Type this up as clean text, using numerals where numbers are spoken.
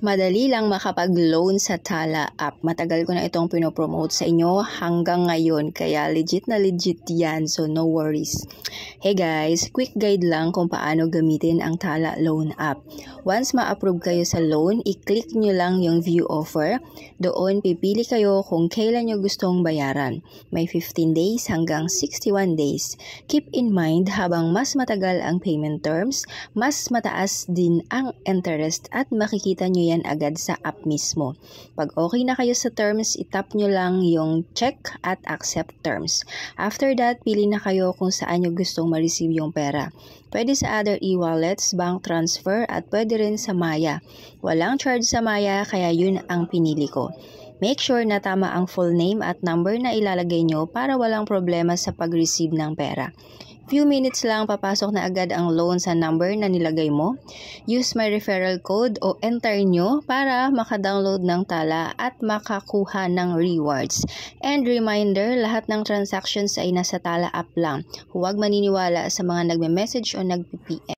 Madali lang makapag-loan sa Tala app. Matagal ko na itong pinopromote sa inyo hanggang ngayon, kaya legit na legit yan, so no worries. Hey guys, quick guide lang kung paano gamitin ang Tala Loan app. Once ma-approve kayo sa loan, i-click nyo lang yung view offer. Doon pipili kayo kung kailan nyo gustong bayaran. May 15 days hanggang 61 days. Keep in mind, habang mas matagal ang payment terms, mas mataas din ang interest at makikita nyo yan agad sa app mismo. Pag okay na kayo sa terms, itap nyo lang yung check at accept terms. After that, pili na kayo kung saan nyo gustong ma-receive yung pera. Pwede sa other e-wallets, bank transfer at pwede rin sa Maya. Walang charge sa Maya, kaya yun ang pinili ko. Make sure na tama ang full name at number na ilalagay nyo para walang problema sa pag-receive ng pera. Few minutes lang, papasok na agad ang loan sa number na nilagay mo. Use my referral code o enter nyo para maka-download ng Tala at makakuha ng rewards. And reminder, lahat ng transactions ay nasa Tala app lang. Huwag maniniwala sa mga nagme-message o nagp-PM.